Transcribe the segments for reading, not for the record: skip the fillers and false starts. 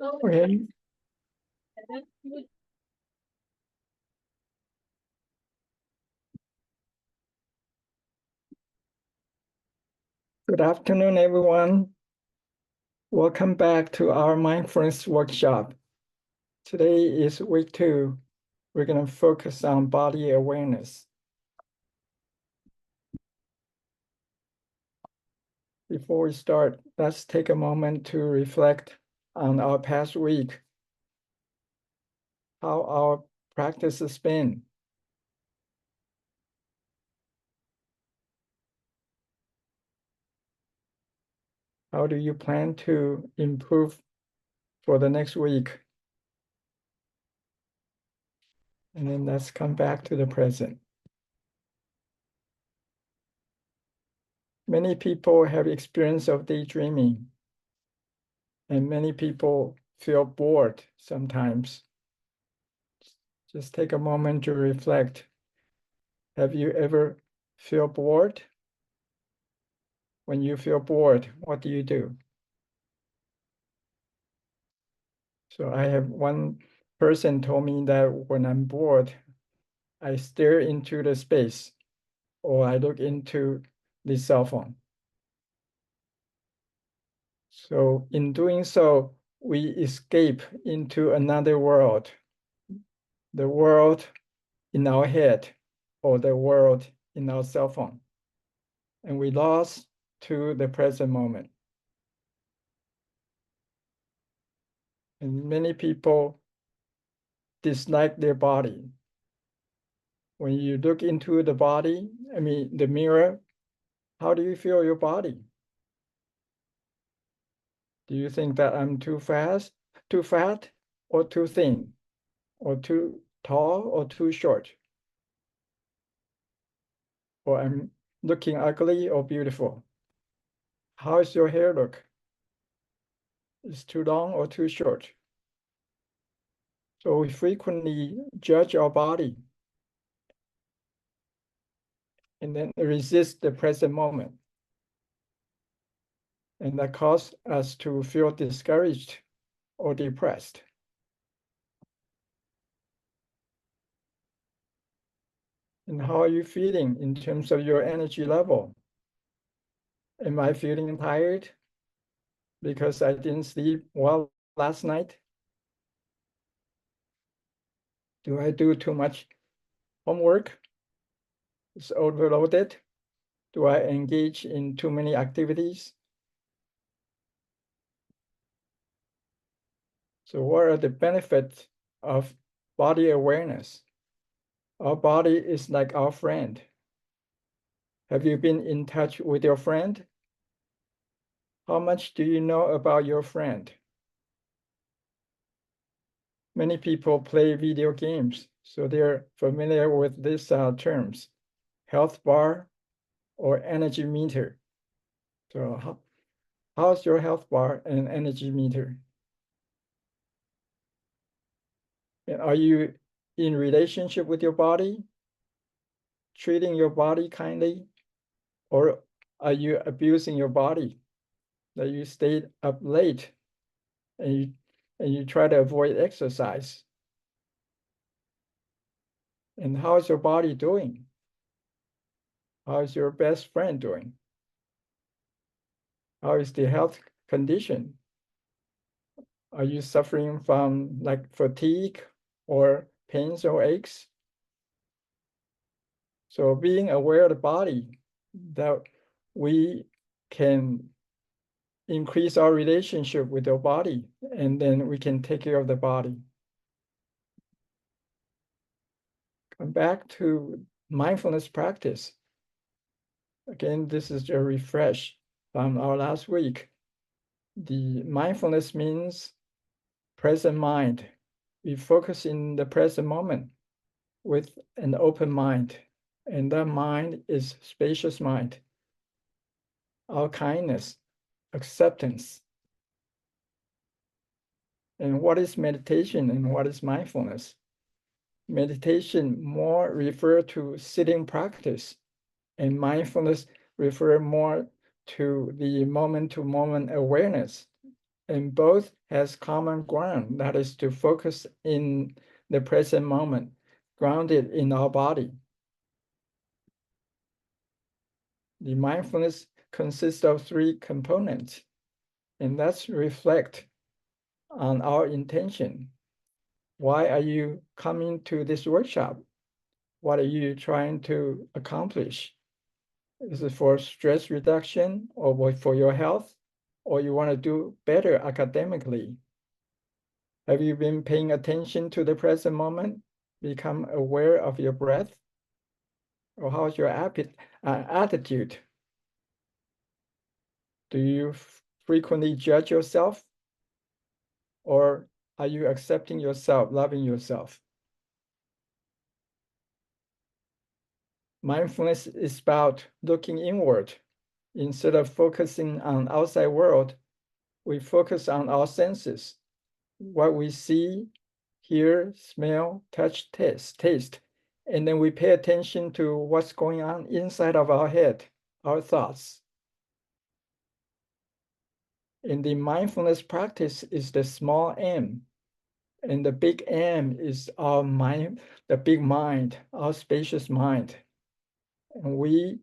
Okay. Good afternoon, everyone. Welcome back to our mindfulness workshop. Today is week 2. We're going to focus on body awareness. Before we start, let's take a moment to reflect on our past week, how our practice has been. How do you plan to improve for the next week? And then let's come back to the present. Many people have experience of daydreaming, and many people feel bored sometimes. Just take a moment to reflect. Have you ever feel bored? When you feel bored, what do you do? So I have one person told me that when I'm bored, I stare into the space or I look into the cell phone. So in doing so, we escape into another world, the world in our head or the world in our cell phone. And we lost to the present moment. And many people dislike their body. When you look into the body, the mirror, how do you feel your body? Do you think that I'm too fast, too fat, or too thin, or too tall, or too short? Or I'm looking ugly or beautiful? How is your hair look? Is too long or too short? So we frequently judge our body and then resist the present moment. And that causes us to feel discouraged or depressed. And how are you feeling in terms of your energy level? Am I feeling tired because I didn't sleep well last night? Do I do too much homework? Is overloaded? Do I engage in too many activities? So what are the benefits of body awareness? Our body is like our friend. Have you been in touch with your friend? How much do you know about your friend? Many people play video games, so they're familiar with these terms, health bar or energy meter. So how's your health bar and energy meter? And are you in relationship with your body, treating your body kindly, or are you abusing your body? That you stayed up late and you try to avoid exercise. And how's your body doing? How's your best friend doing? How is the health condition? Are you suffering from like fatigue or pains or aches? So being aware of the body, that we can increase our relationship with our body, and then we can take care of the body. Come back to mindfulness practice. Again, this is a refresh from our last week. The mindfulness means present mind. We focus in the present moment with an open mind, and that mind is spacious mind. Our kindness, acceptance. And what is meditation and what is mindfulness? Meditation more refer to sitting practice, and mindfulness refer more to the moment-to-moment awareness and both has common ground, that is to focus in the present moment, grounded in our body. The mindfulness consists of three components, and that's reflect on our intention. Why are you coming to this workshop? What are you trying to accomplish? Is it for stress reduction or for your health? Or you want to do better academically? Have you been paying attention to the present moment? Become aware of your breath? Or how's your attitude? Do you frequently judge yourself? Or are you accepting yourself, loving yourself? Mindfulness is about looking inward. Instead of focusing on outside world, we focus on our senses, what we see, hear, smell, touch, taste, and then we pay attention to what's going on inside of our head, our thoughts. And the mindfulness practice is the small M, and the big M is our mind, the big mind, our spacious mind. And we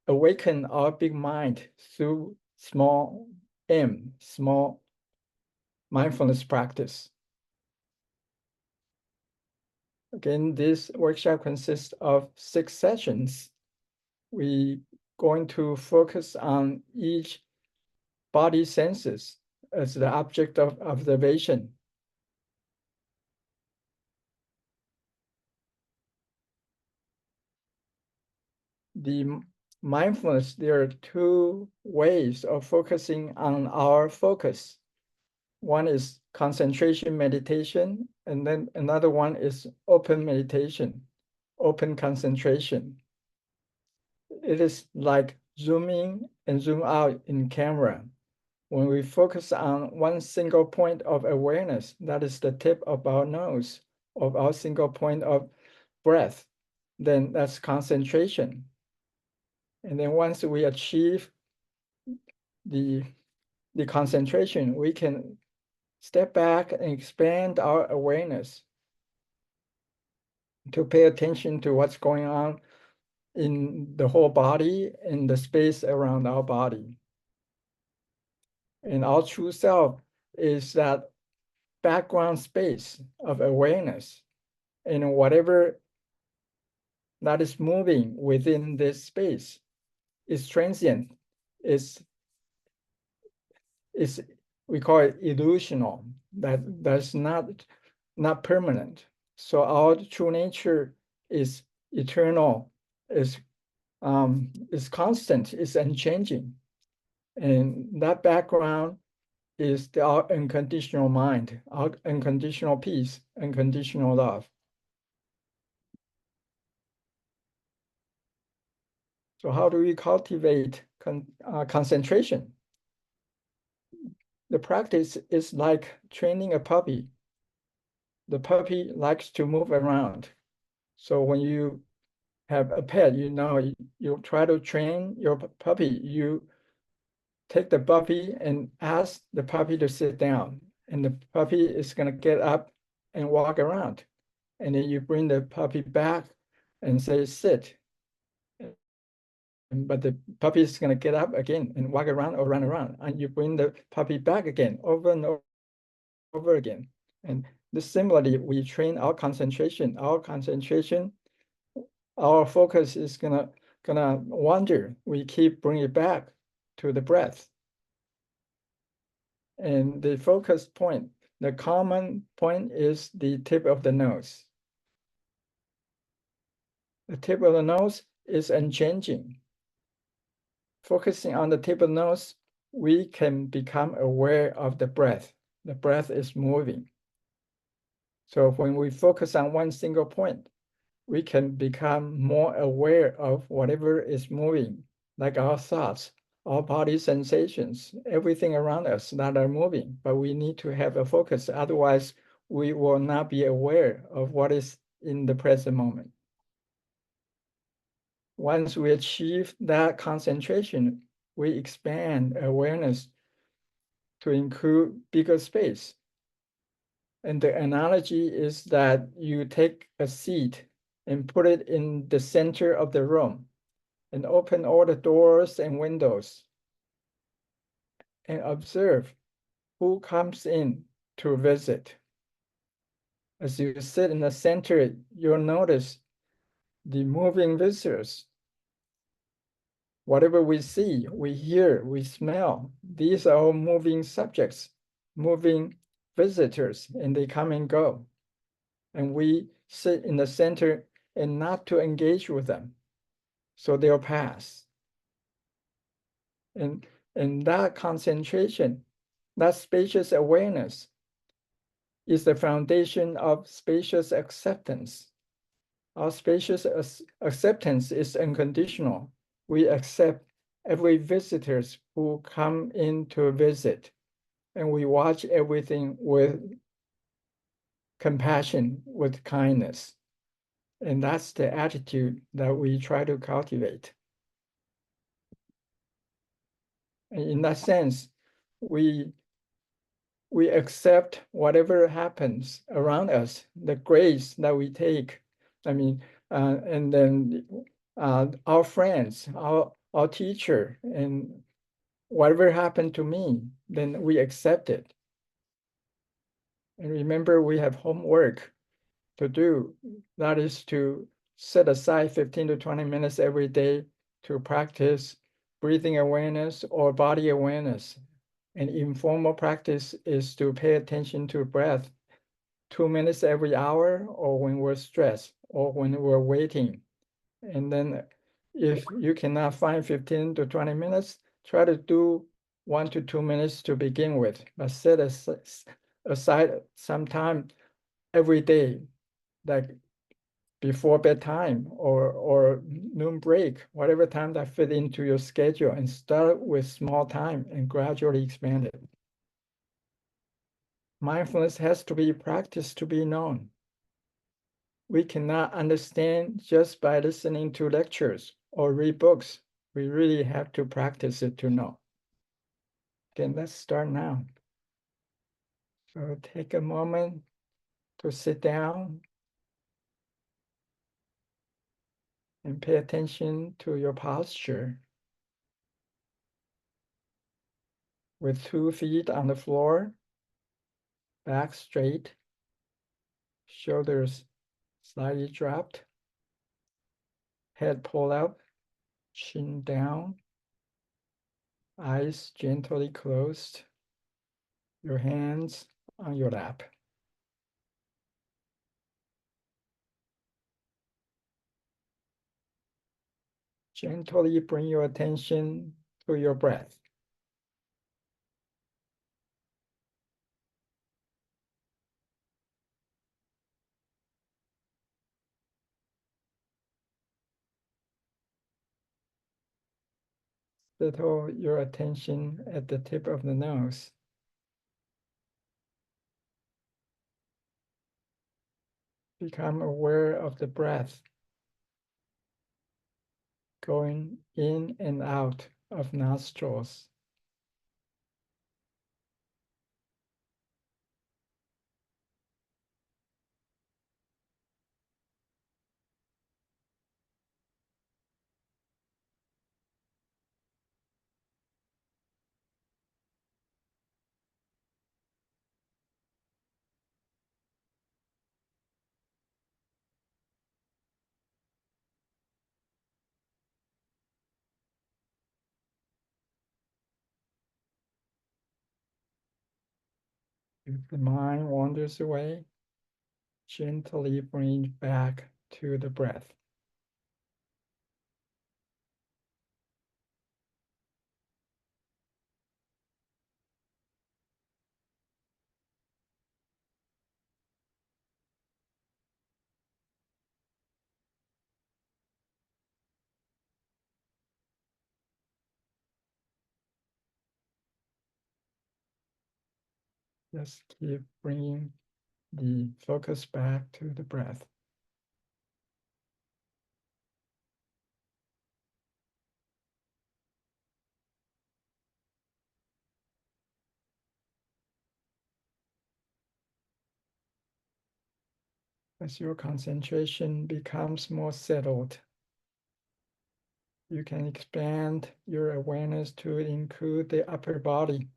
awaken our big mind through small M, small mindfulness practice. Again, this workshop consists of 6 sessions. We going to focus on each body senses as the object of observation. The mindfulness, there are 2 ways of focusing on our focus. One is concentration meditation, and then another one is open meditation, open concentration. It is like zoom in and zoom out in camera. When we focus on one single point of awareness, that is the tip of our nose, of our single point of breath, then that's concentration. And then once we achieve the concentration, we can step back and expand our awareness to pay attention to what's going on in the whole body and the space around our body. And our true self is that background space of awareness, and whatever that is moving within this space is transient, is we call it illusional, that's not permanent. So our true nature is eternal, is constant, is unchanging. And that background is our unconditional mind, our unconditional peace, unconditional love. So how do we cultivate concentration? The practice is like training a puppy. The puppy likes to move around. So when you have a pet, you try to train your puppy. You take the puppy and ask the puppy to sit down, and the puppy is going to get up and walk around. And then you bring the puppy back and say, sit. But the puppy is going to get up again and walk around or run around. And you bring the puppy back again, over and over again. And similarly, we train our concentration. Our focus is gonna wander. We keep bringing it back to the breath. And the focus point, the common point is the tip of the nose. The tip of the nose is unchanging. Focusing on the tip of the nose, we can become aware of the breath. The breath is moving. So when we focus on one single point, we can become more aware of whatever is moving, like our thoughts, our body sensations, everything around us that are moving. But we need to have a focus. Otherwise, we will not be aware of what is in the present moment. Once we achieve that concentration, we expand awareness to include bigger space. And the analogy is that you take a seat and put it in the center of the room and open all the doors and windows and observe who comes in to visit. As you sit in the center, you'll notice the moving visitors. Whatever we see, we hear, we smell, these are all moving subjects, moving visitors, and they come and go. And we sit in the center and not to engage with them. So they'll pass. And that concentration, that spacious awareness is the foundation of spacious acceptance. Our spacious acceptance is unconditional. We accept every visitors who come in to visit, and we watch everything with compassion, with kindness. And that's the attitude that we try to cultivate. And in that sense, we accept whatever happens around us, the grace that we take. I mean, and then our friends, our teacher, and whatever happened to me, then we accept it. And remember, we have homework to do. That is to set aside 15 to 20 minutes every day to practice breathing awareness or body awareness. And informal practice is to pay attention to breath 2 minutes every hour, or when we're stressed, or when we're waiting. And then if you cannot find 15 to 20 minutes, try to do 1 to 2 minutes to begin with, but set aside some time every day, like before bedtime or noon break, whatever time that fit into your schedule, and start with small time and gradually expand it. Mindfulness has to be practiced to be known. We cannot understand just by listening to lectures or read books. We really have to practice it to know. Okay, let's start now. So take a moment to sit down and pay attention to your posture. With 2 feet on the floor, back straight, shoulders slightly dropped, head pulled up, chin down, eyes gently closed, your hands on your lap. Gently bring your attention to your breath. Settle your attention at the tip of the nose. Become aware of the breath going in and out of nostrils. If the mind wanders away, gently bring it back to the breath. Just keep bringing the focus back to the breath. As your concentration becomes more settled, you can expand your awareness to include the upper body.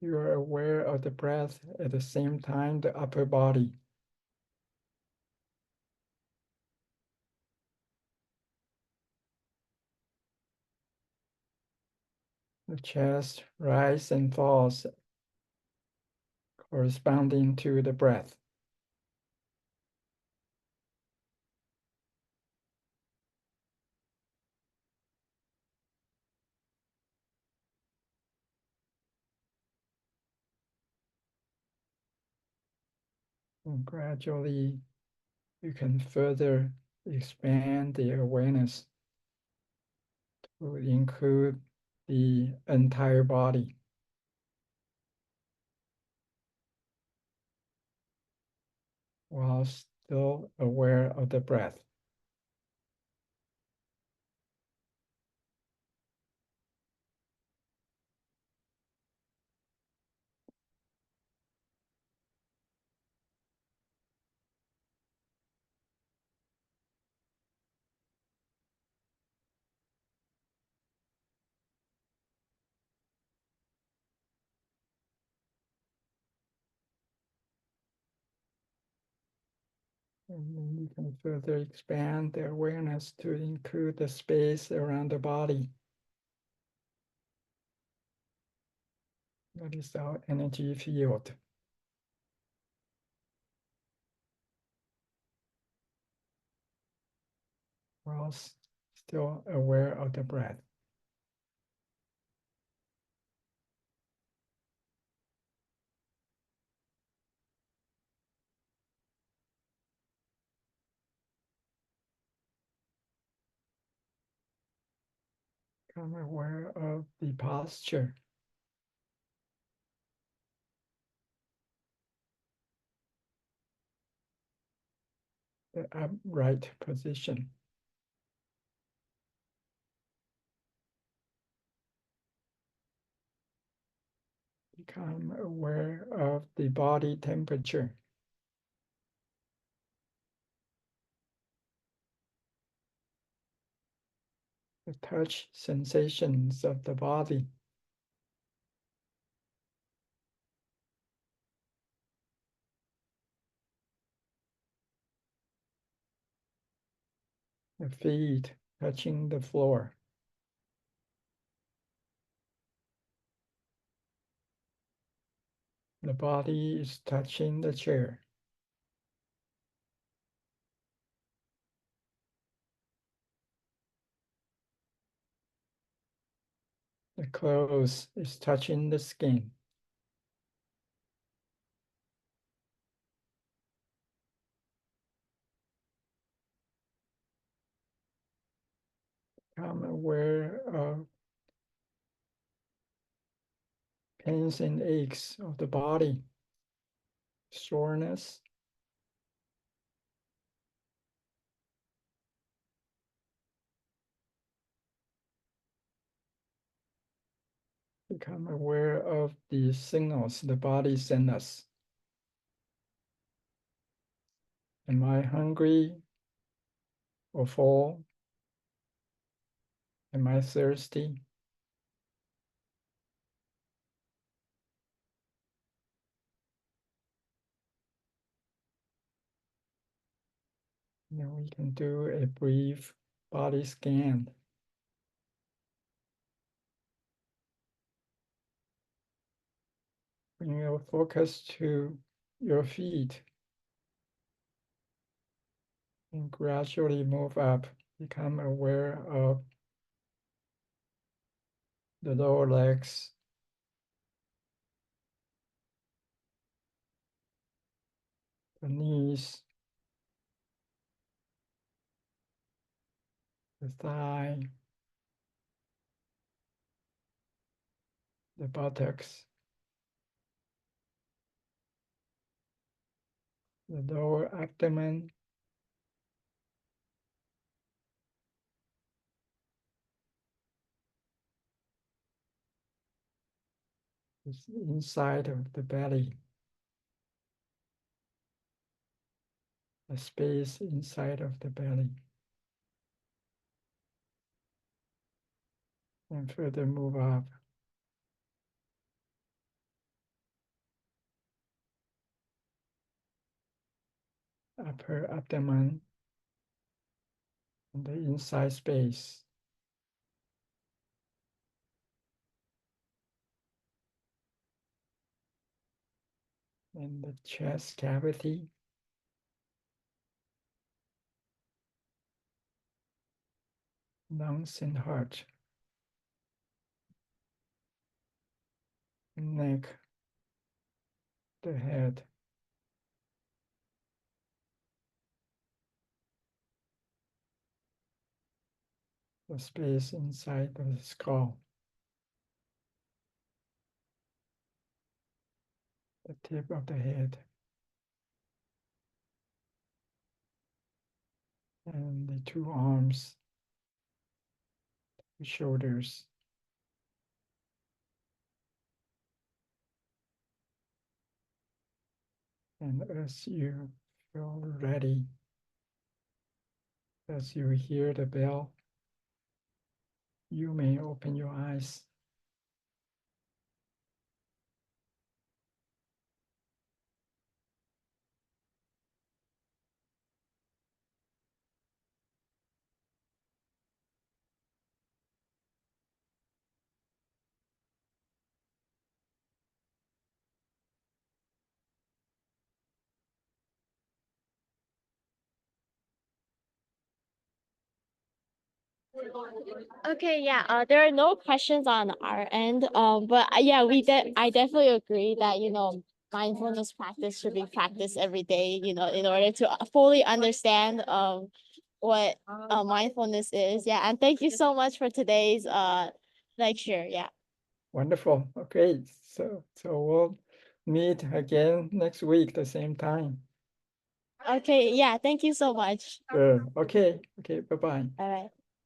You are aware of the breath at the same time the upper body. The chest rises and falls corresponding to the breath. And gradually, you can further expand the awareness to include the entire body, while still aware of the breath. And then you can further expand the awareness to include the space around the body. That is our energy field. While still aware of the breath. Become aware of the posture, the upright position. Become aware of the body temperature. The touch sensations of the body. The feet touching the floor. The body is touching the chair. The clothes is touching the skin. Become aware of pains and aches of the body, soreness. Become aware of the signals the body sends us. Am I hungry or full? Am I thirsty? Then we can do a brief body scan. Bring your focus to your feet and gradually move up. Become aware of the lower legs, the knees, the thigh, the buttocks, the lower abdomen, the inside of the belly. the space inside of the belly. And further move up. Upper abdomen, and the inside space. And the chest cavity. Lungs and heart. Neck. The head. The space inside of the skull. The tip of the head. And the two arms. The shoulders. And as you feel ready, as you hear the bell, you may open your eyes. Okay, yeah. There are no questions on our end. But yeah, I definitely agree that mindfulness practice should be practiced every day. In order to fully understand what mindfulness is. Yeah, and thank you so much for today's lecture. Yeah. Wonderful. Okay, so we'll meet again next week, the same time. Okay. Yeah. Thank you so much. Sure. Okay. Okay. Bye-bye. Bye bye.